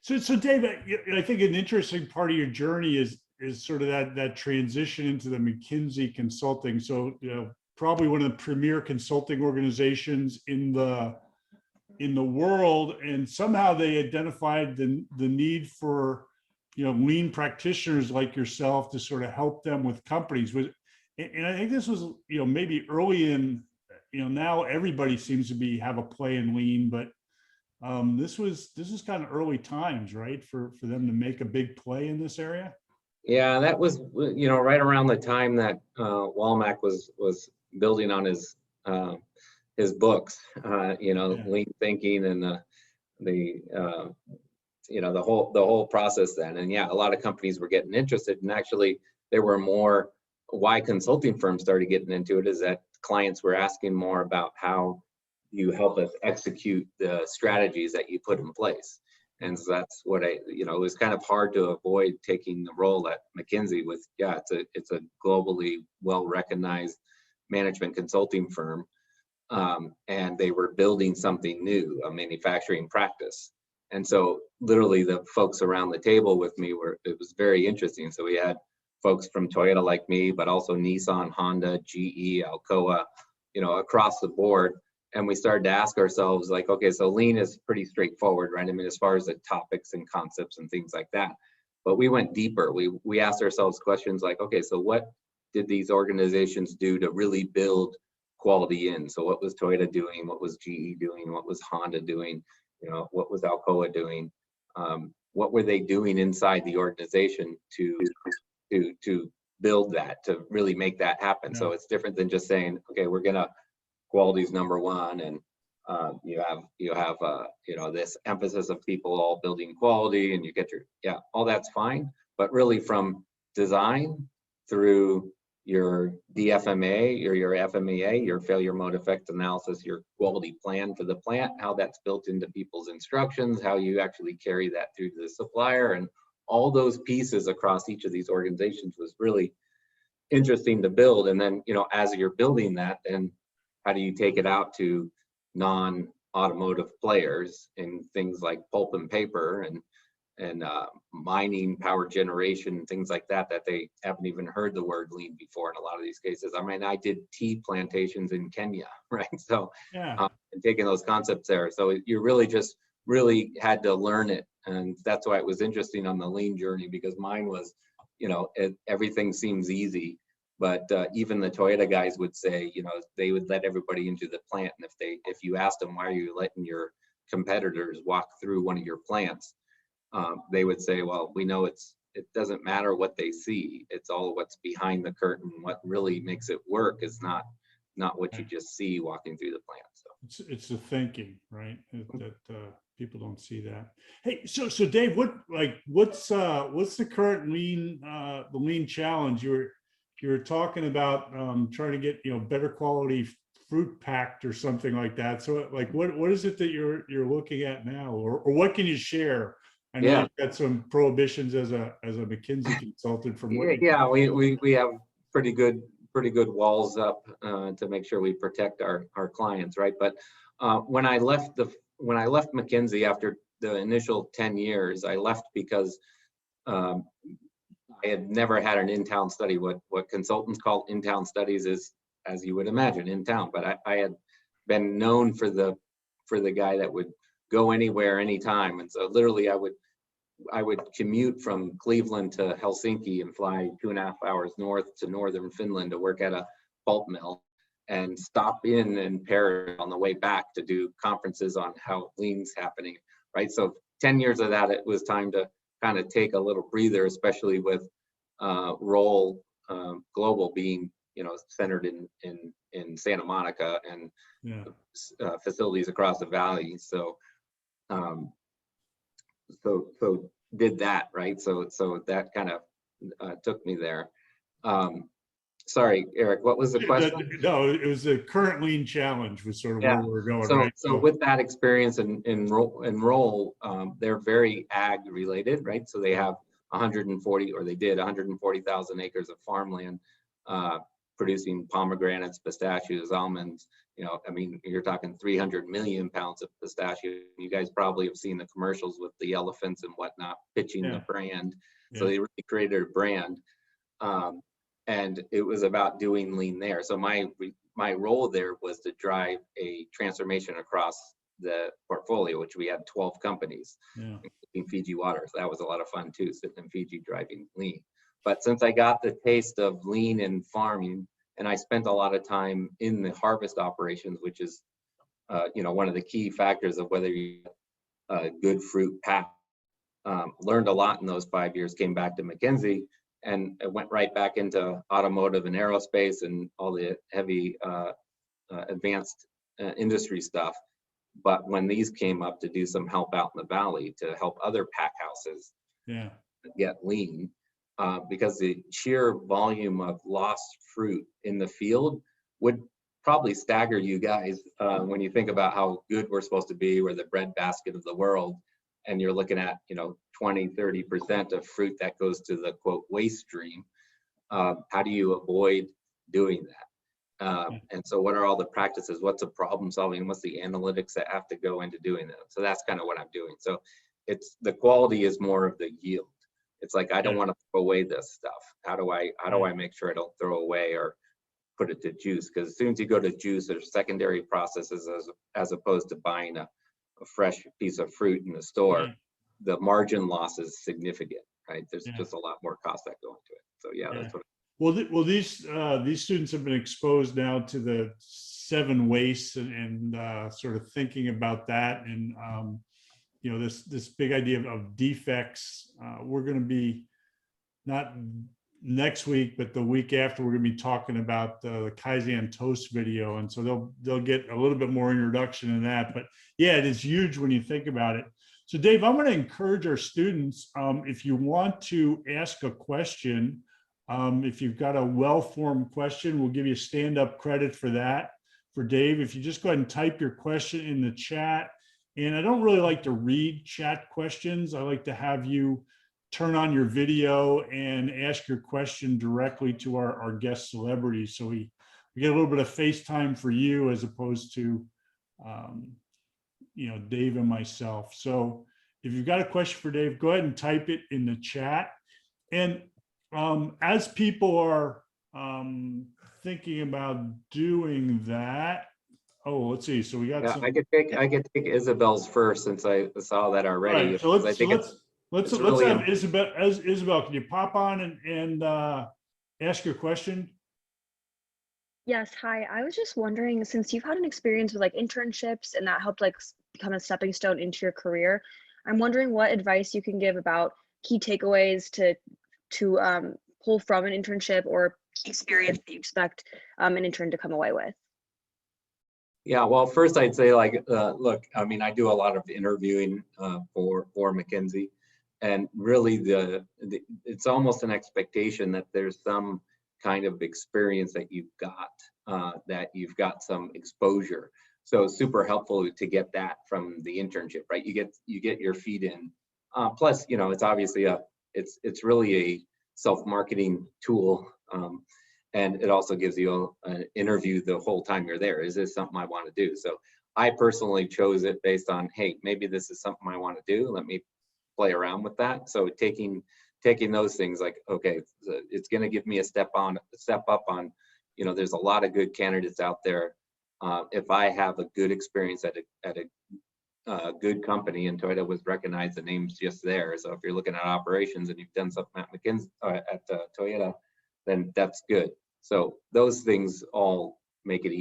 So Dave, I think an interesting part of your journey is sort of that transition into the McKinsey consulting. So, probably one of the premier consulting organizations in the world, and somehow they identified the need for, lean practitioners like yourself to sort of help them with companies. And I think this was, maybe early in, now everybody seems to have a play in lean, but this is kind of early times, right, for them to make a big play in this area. Yeah, that was, right around the time that Walmart was building on his books, lean thinking and the whole process then. And yeah, a lot of companies were getting interested, and actually there were more. Why consulting firms started getting into it is that clients were asking more about how you help us execute the strategies that you put in place. And so that's what it was kind of hard to avoid taking the role at McKinsey with, it's a globally well-recognized management consulting firm. And they were building something new, a manufacturing practice. And so literally the folks around the table with me it was very interesting. So we had folks from Toyota like me, but also Nissan, Honda, GE, Alcoa, across the board. And we started to ask ourselves, like, okay, so lean is pretty straightforward, right? I mean, as far as the topics and concepts and things like that. But we went deeper. We asked ourselves questions like, okay, so what did these organizations do to really build quality in? So what was Toyota doing? What was GE doing? What was Honda doing? What was Alcoa doing? What were they doing inside the organization to build that, to really make that happen? Yeah. So it's different than just saying, okay, quality's number one, and you have this emphasis of people all building quality, and you get all that's fine, but really from design through your DFMA or your FMEA, your failure mode effect analysis, your quality plan for the plant, how that's built into people's instructions, how you actually carry that through to the supplier, and all those pieces across each of these organizations was really interesting to build. And then, as you're building that, then how do you take it out to non-automotive players in things like pulp and paper and mining, power generation, things like that they haven't even heard the word lean before in a lot of these cases. I mean, I did tea plantations in Kenya, right? So, and taking those concepts there. So you really had to learn it. And that's why it was interesting on the lean journey, because mine was, everything seems easy. But even the Toyota guys would say, they would let everybody into the plant. And if you asked them, why are you letting your competitors walk through one of your plants? They would say, well, we know it doesn't matter what they see. It's all what's behind the curtain. What really makes it work is not what you just see walking through the plant. So it's the thinking, right? That people don't see that. Hey, so Dave, what's the current the lean challenge? You're talking about trying to get better quality fruit packed or something like that. So what is it that you're looking at now, or what can you share? I know you've got some prohibitions as a McKinsey consultant from what we have pretty good walls up to make sure we protect our clients, right? But when I left McKinsey after the initial 10 years, I left because I had never had an in-town study. What consultants call in-town studies is, as you would imagine, in town. But I had been known for the guy that would go anywhere, anytime. And so literally I would commute from Cleveland to Helsinki and fly 2.5 hours north to northern Finland to work at a pulp mill, and stop in Paris on the way back to do conferences on how lean's happening, right? So 10 years of that, it was time to kind of take a little breather, especially with Roll Global being centered in Santa Monica and facilities across the valley. So did that, right? So that kind of took me there. Sorry, Eric, what was the question? No, it was the current lean challenge was sort of where we were going, right? So with that experience in Roll, they're very ag related, right? So they have 140, or they did 140,000 acres of farmland. producing pomegranates, pistachios, almonds. I mean, you're talking 300 million pounds of pistachio. You guys probably have seen the commercials with the elephants and whatnot pitching the brand. So they really created a brand. And it was about doing lean there. So my role there was to drive a transformation across the portfolio, which we had 12 companies, including Fiji Water. So that was a lot of fun too, sitting in Fiji driving lean. But since I got the taste of lean in farming, and I spent a lot of time in the harvest operations, which is, one of the key factors of whether you get good fruit packed. Learned a lot in those 5 years, came back to McKinsey, and I went right back into automotive and aerospace and all the heavy advanced industry stuff. But when these came up to do some help out in the valley to help other pack houses get lean, because the sheer volume of lost fruit in the field would probably stagger you guys when you think about how good we're supposed to be. We're the breadbasket of the world. And you're looking at, 20-30% of fruit that goes to the quote waste stream. How do you avoid doing that? And so what are all the practices? What's the problem solving? What's the analytics that have to go into doing that? So that's kind of what I'm doing. So it's the quality is more of the yield. It's like, I don't want to throw away this stuff. How do I make sure I don't throw away or put it to juice? Because as soon as you go to juice, there's secondary processes as opposed to buying a fresh piece of fruit in the store. The margin loss is significant, right? There's just a lot more costs that go into it. So that's what. Well, these students have been exposed now to the 7 wastes and sort of thinking about that, and this big idea of defects. We're going to be, not next week, but the week after, we're going to be talking about the Kaizen toast video, and so they'll get a little bit more introduction in that. But yeah, it is huge when you think about it. So Dave, I'm going to encourage our students, if you want to ask a question, if you've got a well-formed question, we'll give you stand-up credit for that. For Dave, if you just go ahead and type your question in the chat. And I don't really like to read chat questions. I like to have you turn on your video and ask your question directly to our guest celebrities. So we get a little bit of FaceTime for you as opposed to, Dave and myself. So if you've got a question for Dave, go ahead and type it in the chat. And as people are thinking about doing that, let's see. So we got some. I could take Isabel's first, since I saw that already. Right. So let's have Isabel. Can you pop on and ask your question? Yes. Hi. I was just wondering, since you've had an experience with like internships and that helped like become a stepping stone into your career, I'm wondering what advice you can give about key takeaways to pull from an internship or experience that you expect an intern to come away with. Yeah, well, first I'd say, look, I mean, I do a lot of interviewing for McKinsey, and really it's almost an expectation that there's some kind of experience that you've got some exposure. So it's super helpful to get that from the internship, right? You get your feet in. Plus, it's obviously it's really a self-marketing tool. And it also gives you an interview the whole time you're there. Is this something I want to do? So I personally chose it based on, hey, maybe this is something I want to do. Let me play around with that. So taking those things, like, okay, it's going to give me a step up on, there's a lot of good candidates out there. If I have a good experience at a good company, and Toyota was recognized, the name's just there. So if you're looking at operations and you've done something at McKinsey at Toyota, then that's good. So those things all make it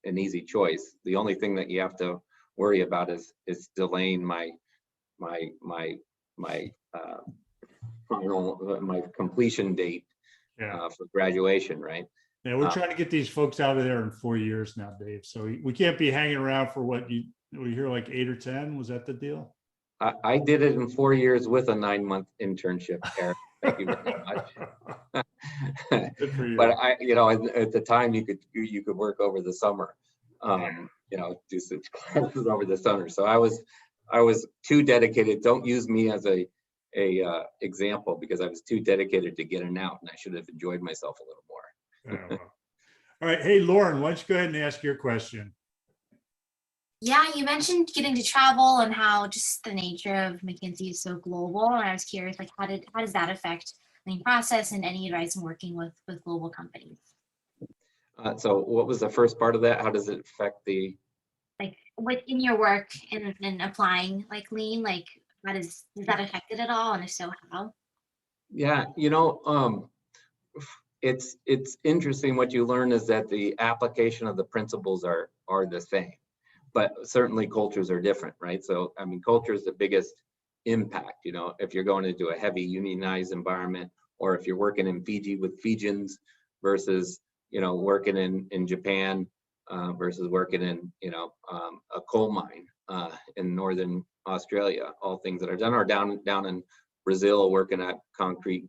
an easy choice. The only thing that you have to worry about is delaying my completion date for graduation, right? Yeah, we're trying to get these folks out of there in 4 years now, Dave. So we can't be hanging around for what we hear, like 8 or 10. Was that the deal? I did it in 4 years with a 9-month internship, Eric. Thank you very much. Good for you. But at the time you could work over the summer, do such classes over the summer. So I was too dedicated. Don't use me as a example, because I was too dedicated to getting out, and I should have enjoyed myself a little more. Yeah, well, All right. Hey, Lauren, why don't you go ahead and ask your question? Yeah, you mentioned getting to travel and how just the nature of McKinsey is so global. And I was curious, like, how does that affect the process and any advice in working with global companies? So what was the first part of that? How does it affect the? Like within your work and applying like lean, like does that affect it at all? And if so, how? Yeah, it's interesting. What you learn is that the application of the principles are the same, but certainly cultures are different, right? So I mean, culture is the biggest impact. If you're going into a heavy unionized environment, or if you're working in Fiji with Fijians versus working in Japan versus working in a coal mine in northern Australia, all things that are done, or down in Brazil working at concrete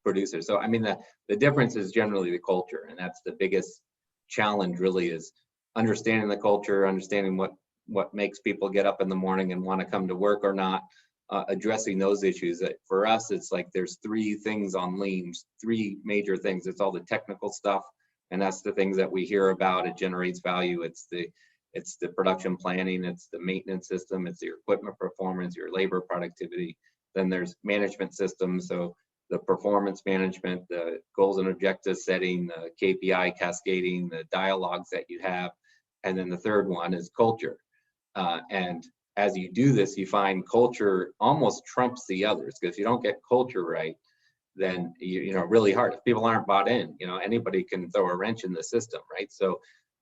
producers. So I mean, the difference is generally the culture, and that's the biggest challenge really, is understanding the culture, understanding what makes people get up in the morning and want to come to work or not, addressing those issues. That for us, it's like there's three things on lean, three major things. It's all the technical stuff, and that's the things that we hear about. It generates value. It's the production planning, it's the maintenance system, it's your equipment performance, your labor productivity. Then there's management systems, so the performance management, the goals and objectives setting, the KPI cascading, the dialogues that you have. And then the third one is culture. And as you do this, you find culture almost trumps the others, because if you don't get culture right, then really hard. If people aren't bought in, anybody can throw a wrench in the system, right? So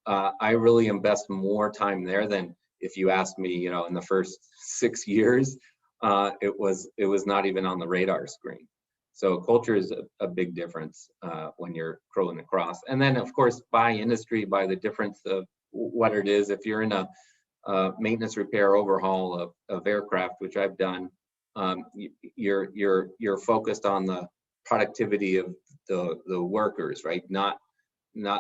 I really invest more time there than if you asked me, in the first 6 years, it was not even on the radar screen. So culture is a big difference when you're crawling across. And then of course, by industry, by the difference of what it is. If you're in a maintenance, repair, overhaul of aircraft, which I've done, you're focused on the productivity of the workers, right? Not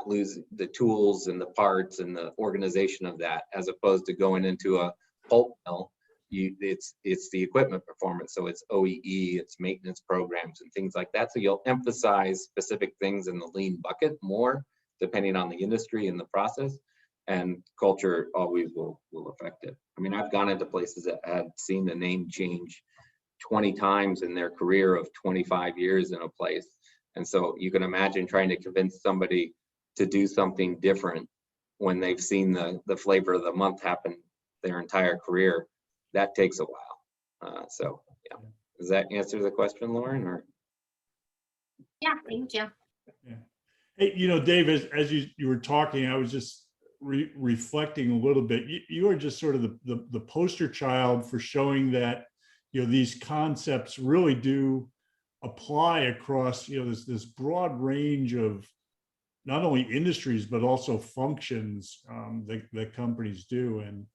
lose the tools and the parts and the organization of that, as opposed to going into a pulp mill. It's the equipment performance, so it's OEE, it's maintenance programs and things like that. So you'll emphasize specific things in the lean bucket more, depending on the industry and the process, and culture always will affect it. I mean, I've gone into places that had seen the name change 20 times in their career of 25 years in a place. And so you can imagine trying to convince somebody to do something different when they've seen the flavor of the month happen their entire career. That takes a while. So yeah, does that answer the question, Lauren? Or Yeah, thank you. Yeah. Hey, Dave, as you were talking, I was just reflecting a little bit. You are just sort of the poster child for showing that these concepts really do apply across this broad range of not only industries but also functions that companies do. And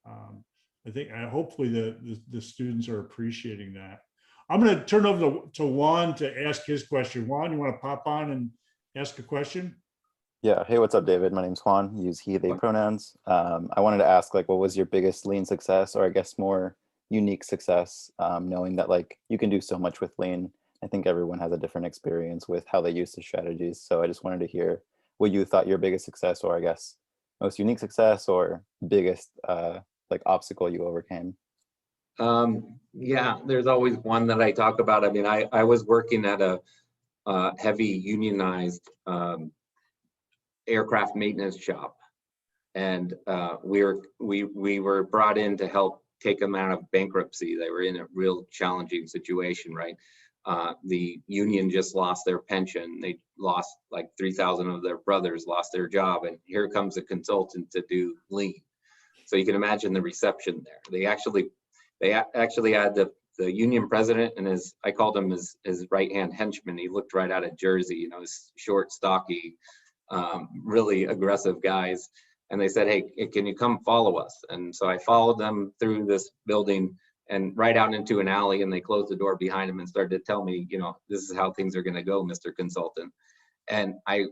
I think hopefully the students are appreciating that. I'm going to turn over to Juan to ask his question. Juan, you want to pop on and ask a question? Yeah. Hey, what's up, David? My name's Juan. Use he, they pronouns. I wanted to ask, what was your biggest lean success, or I guess more unique success, knowing that you can do so much with lean. I think everyone has a different experience with how they use the strategies. So I just wanted to hear what you thought your biggest success, or I guess most unique success, or biggest obstacle you overcame. Yeah, there's always one that I talk about. I mean, I was working at a heavy unionized aircraft maintenance shop, and we were brought in to help take them out of bankruptcy. They were in a real challenging situation, right? The union just lost their pension. They lost like 3,000 of their brothers lost their job, and here comes a consultant to do lean. So you can imagine the reception there. They actually had the union president and I called him his right-hand henchman. He looked right out of Jersey, short, stocky, really aggressive guys. And they said, hey, can you come follow us? And so I followed them through this building and right out into an alley, and they closed the door behind them and started to tell me, this is how things are going to go, Mr. Consultant. And I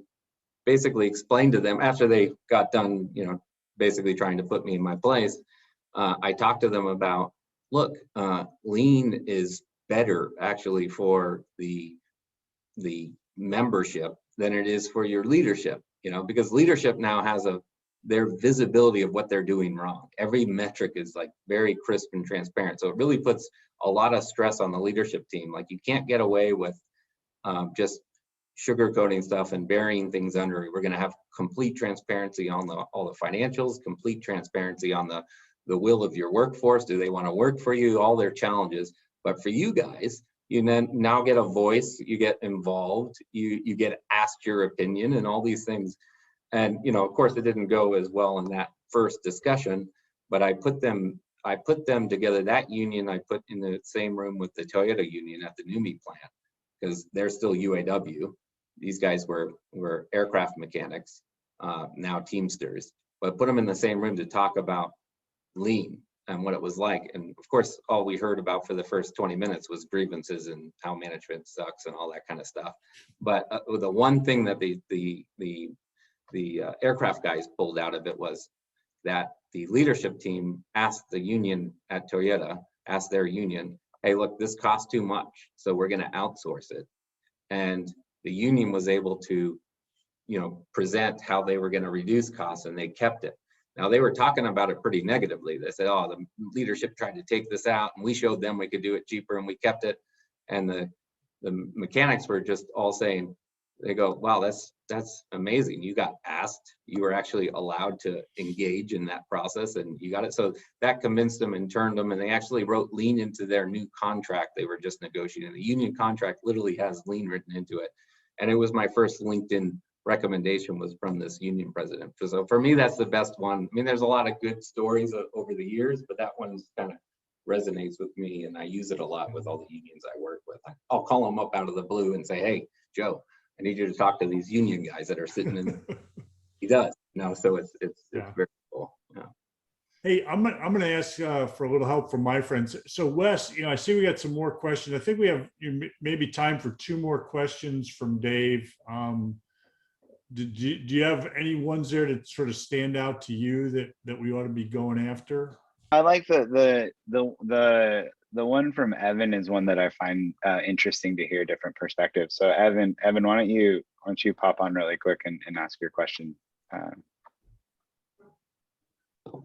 basically explained to them after they got done, basically trying to put me in my place. I talked to them about, look, lean is better actually for the membership than it is for your leadership. because leadership now has their visibility of what they're doing wrong. Every metric is like very crisp and transparent. So it really puts a lot of stress on the leadership team. Like you can't get away with just sugarcoating stuff and burying things under. We're going to have complete transparency on all the financials, complete transparency on the will of your workforce. Do they want to work for you? All their challenges. But for you guys, you then now get a voice, you get involved, you get asked your opinion and all these things. And, of course, it didn't go as well in that first discussion, but I put them together. That union I put in the same room with the Toyota union at the NUMMI plant, because they're still UAW. These guys were aircraft mechanics, now Teamsters, but put them in the same room to talk about lean and what it was like. And of course, all we heard about for the first 20 minutes was grievances and how management sucks and all that kind of stuff. But the one thing that the aircraft guys pulled out of it was that the leadership team asked the union at Toyota, asked their union, hey, look, this costs too much, so we're going to outsource it. And the union was able to, present how they were going to reduce costs, and they kept it. Now, they were talking about it pretty negatively. They said, oh, the leadership tried to take this out, and we showed them we could do it cheaper, and we kept it. And the mechanics were just all saying, they go, wow, that's amazing. You got asked, you were actually allowed to engage in that process, and you got it. So that convinced them and turned them, and they actually wrote lean into their new contract they were just negotiating. The union contract literally has lean written into it. And it was my first LinkedIn recommendation was from this union president. So for me, that's the best one. I mean, there's a lot of good stories over the years, but that one's kind of resonates with me, and I use it a lot with all the unions I work with. I'll call them up out of the blue and say, hey, Joe, I need you to talk to these union guys that are sitting in. He does, so it's very cool. Yeah. Hey, I'm going to ask for a little help from my friends. So Wes, I see we got some more questions. I think we have maybe time for 2 more questions from Dave. Do you have any ones there that sort of stand out to you that we ought to be going after? I like the one from Evan is one that I find interesting to hear different perspectives. So Evan, why don't you pop on really quick and ask your question?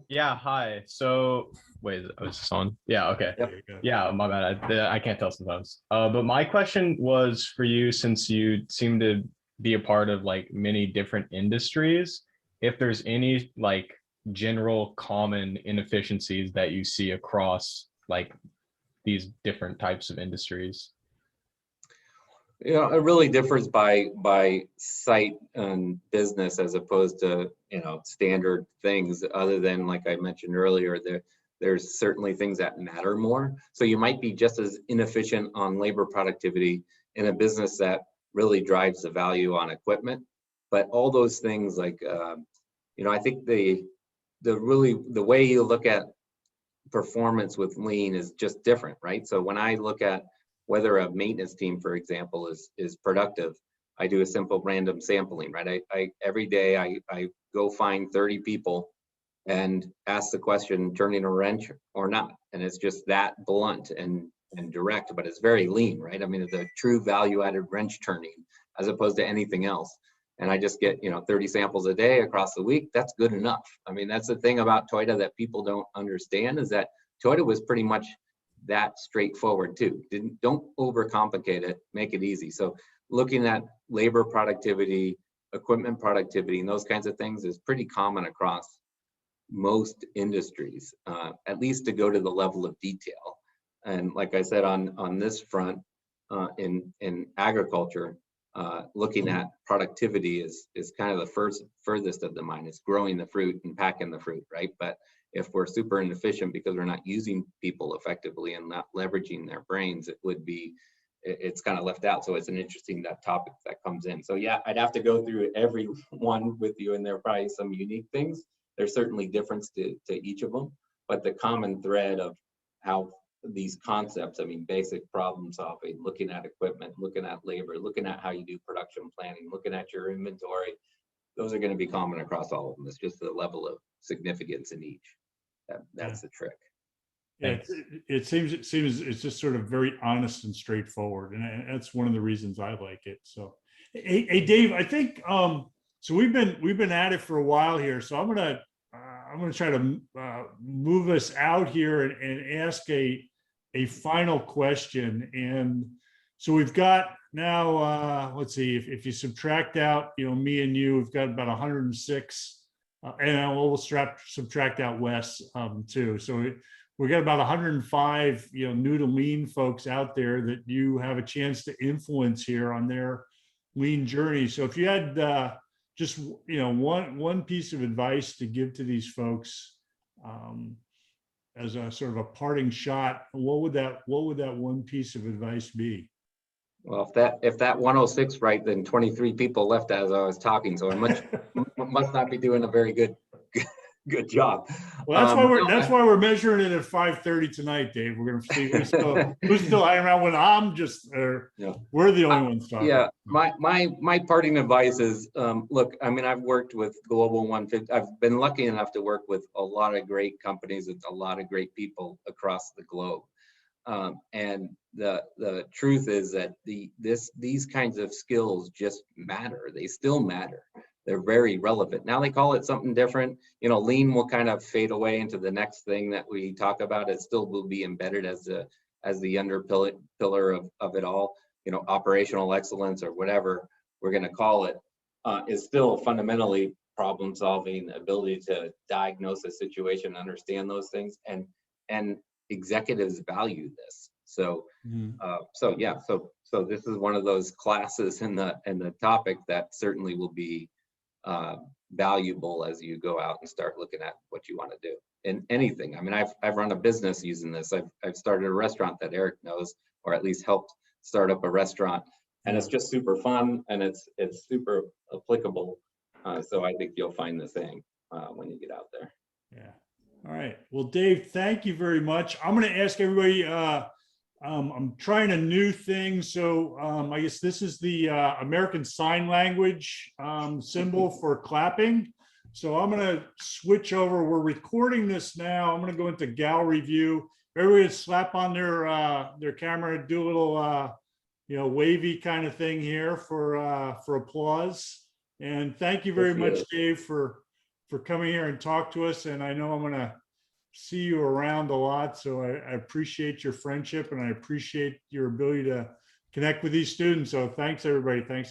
Yeah, hi. So wait, was this on? Yeah, okay. Yep. Yeah, my bad. I can't tell sometimes. But my question was for you, since you seem to be a part of like many different industries, if there's any like general common inefficiencies that you see across like these different types of industries. It really differs by site and business as opposed to standard things. Other than, like I mentioned earlier, there's certainly things that matter more. So you might be just as inefficient on labor productivity in a business that really drives the value on equipment. But all those things, like I think the way you look at performance with lean is just different, right? So when I look at whether a maintenance team, for example, is productive, I do a simple random sampling, right? I every day I go find 30 people and ask the question, turning a wrench or not. And it's just that blunt and direct, but it's very lean, right? I mean, it's a true value-added wrench turning as opposed to anything else. And I just get 30 samples a day across the week. That's good enough. I mean, that's the thing about Toyota that people don't understand, is that Toyota was pretty much that straightforward too. Don't overcomplicate it, make it easy. So looking at labor productivity, equipment productivity, and those kinds of things is pretty common across most industries, at least to go to the level of detail. And like I said, on this front, in agriculture, looking at productivity is kind of the furthest of the mind. It's growing the fruit and packing the fruit, right? But if we're super inefficient because we're not using people effectively and not leveraging their brains, it's kind of left out. So it's an interesting topic that comes in. So yeah, I'd have to go through every one with you, and there are probably some unique things. There's certainly difference to each of them, but the common thread of how these concepts, I mean, basic problem solving, looking at equipment, looking at labor, looking at how you do production planning, looking at your inventory, those are going to be common across all of them. It's just the level of significance in each. That's the trick. Yeah, it seems it's just sort of very honest and straightforward, and that's one of the reasons I like it. So, hey Dave, I think So we've been at it for a while here. So I'm gonna try to move us out here and ask a final question. And so we've got now, let's see, if you subtract out, me and you, we've got about 106, and we'll subtract out Wes too. So we got about 105, new to lean folks out there that you have a chance to influence here on their lean journey. So if you had just one piece of advice to give to these folks as a sort of a parting shot, what would that one piece of advice be? Well, if that 106 right, then 23 people left as I was talking, so I must not be doing a very good job. Well, that's why we're measuring it at 5:30 tonight, Dave. We're going to see who's still hanging around when I'm just we're the only ones talking. Yeah, my parting advice is, look, I mean, I've worked with Global 150. I've been lucky enough to work with a lot of great companies with a lot of great people across the globe. And the truth is that these kinds of skills just matter. They still matter. They're very relevant. Now they call it something different. Lean will kind of fade away into the next thing that we talk about. It still will be embedded as the under pillar of it all. Operational excellence or whatever we're going to call it is still fundamentally problem solving, ability to diagnose a situation, understand those things, and executives value this. So so this is one of those classes in the topic that certainly will be valuable as you go out and start looking at what you want to do in anything. I mean, I've run a business using this. I've started a restaurant that Eric knows, or at least helped start up a restaurant, and it's just super fun and it's super applicable. So I think you'll find the same when you get out there. Yeah. All right. Well, Dave, thank you very much. I'm going to ask everybody, I'm trying a new thing. So I guess this is the American Sign Language symbol for clapping. So I'm going to switch over. We're recording this now. I'm going to go into gallery view. Everybody slap on their camera, do a little, wavy kind of thing here for applause. And thank you very much, Dave, for coming here and talk to us. And I know I'm going to see you around a lot. So I appreciate your friendship and I appreciate your ability to connect with these students. So thanks, everybody. Thanks.